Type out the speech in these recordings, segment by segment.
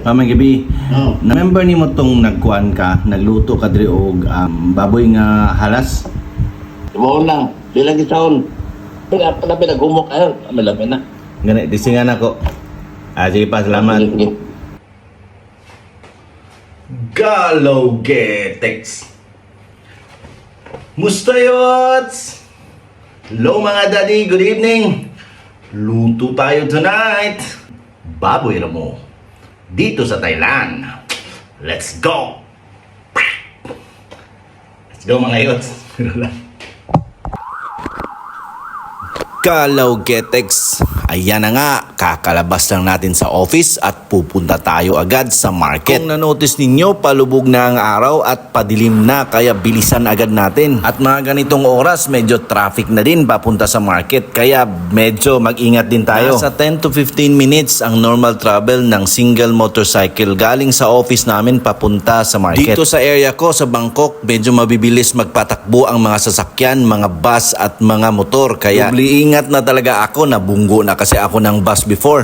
Mamay gabi. Na-member ni mo tong nagkuan ka, nagluto ka diri og baboy nga halas. Mo lang, bilang isaon. Pinagumok ayo, malabi na. Gani disingan ako. Sige pa, salamat. Galo Getex. Mustayots! Hello mga daddy, good evening. Luto tayo tonight. Baboy ramo. Dito sa Thailand. Let's go! Let's go mga yots. Galaw Getex. Ayan na nga, kakalabas lang natin sa office at pupunta tayo agad sa market. Kung nanotice ninyo, palubog na ang araw at padilim na kaya bilisan agad natin. At mga ganitong oras, medyo traffic na din papunta sa market kaya medyo mag-ingat din tayo. Nasa 10 to 15 minutes ang normal travel ng single motorcycle galing sa office namin papunta sa market. Dito sa area ko sa Bangkok, medyo mabibilis magpatakbo ang mga sasakyan, mga bus at mga motor kaya ingat na talaga ako, nabunggo na kasi ako ng bus before.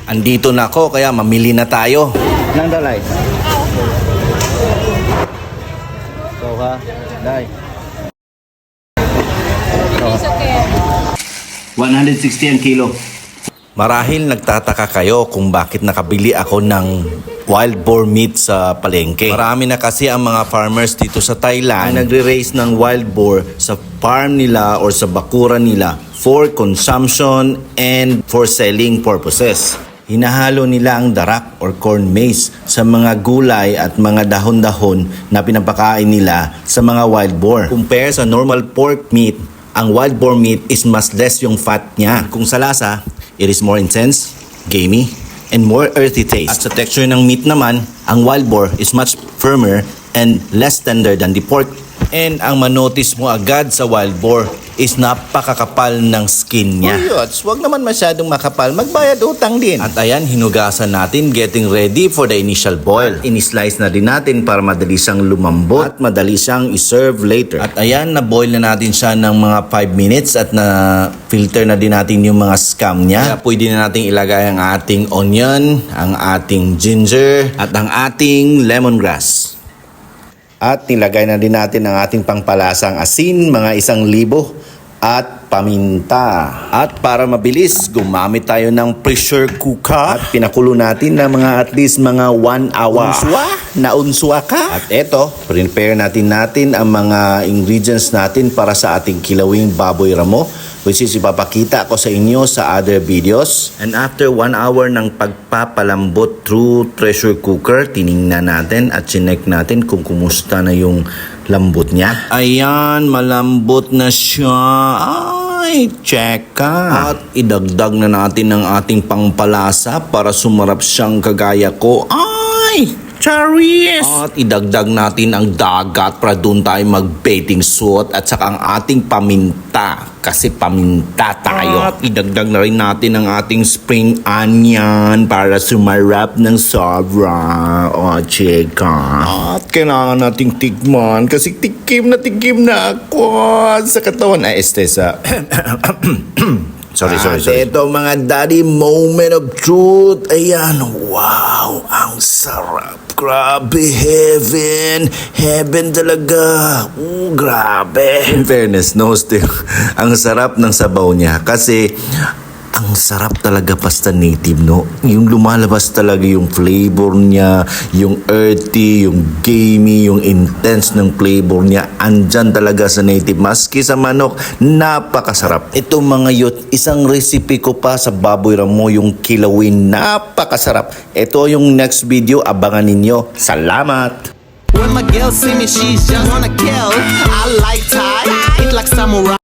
Andito na ako kaya mamili na tayo. Nang dalay. So ha, dai. 160 ang kilo. Marahil nagtataka kayo kung bakit nakabili ako ng wild boar meat sa palengke. Marami na kasi ang mga farmers dito sa Thailand na nagre-raise ng wild boar sa farm nila or sa bakuran nila for consumption and for selling purposes. Hinahalo nila ang darak or corn maize sa mga gulay at mga dahon-dahon na pinapakain nila sa mga wild boar. Compare sa normal pork meat, ang wild boar meat is mas less yung fat niya. Kung sa lasa, it is more intense, gamey, and more earthy taste. At sa texture ng meat naman, ang wild boar is much firmer and less tender than the pork. And ang manotice mo agad sa wild boar is napakakapal ng skin niya. Yots, wag naman masyadong makapal, magbayad utang din. At ayan, hinugasan natin, getting ready for the initial boil. Inislice na din natin para madali siyang lumambot at madali siyang iserve later. At ayan, na-boil na natin siya ng mga 5 minutes at na-filter na din natin yung mga scum niya. Kaya pwede na natin ilagay ang ating onion, ang ating ginger, at ang ating lemongrass. At nilagay na din natin ang ating pangpalasang asin, mga 1,000 at paminta. At para mabilis, gumamit tayo ng pressure cooker at pinakulo natin ng mga at least mga 1 hour. Naunswa ka? At eto, prepare natin ang mga ingredients natin para sa ating kilawing baboy ramo, which is ipapakita ko sa inyo sa other videos. And after 1 hour ng pagpapalambot through pressure cooker, tiningnan natin at chinek natin kung kumusta na yung lambot niya. Ayan, malambot na siya. Ay, check ka. At idagdag na natin ang ating pangpalasa para sumarap siyang kagaya ko. Ay, Charis! At idagdag natin ang dagat para doon tayo mag-bathing suit at saka ang ating paminta. Kasi paminta tayo. At idagdag na rin natin ang ating spring onion para sumarap ng sobra. O, chika. At kailangan nating tikman kasi tikim na ako sa katawan. Ay, Estesa. Sorry. Ito mga daddy, moment of truth. Ayan, wow, ang sarap. Grabe, heaven talaga. Grabe. In fairness, no, still, ang sarap ng sabaw niya kasi ang sarap talaga basta native, no? Yung lumalabas talaga yung flavor niya, yung earthy, yung gamey, yung intense ng flavor niya. Andyan talaga sa native. Maski sa manok, napakasarap. Ito mga youth, isang recipe ko pa sa baboy ramo, yung kilawin. Napakasarap. Ito yung next video, abangan ninyo. Salamat! When my girl see me, she's just wanna kill. I like Thai, eat like samurai.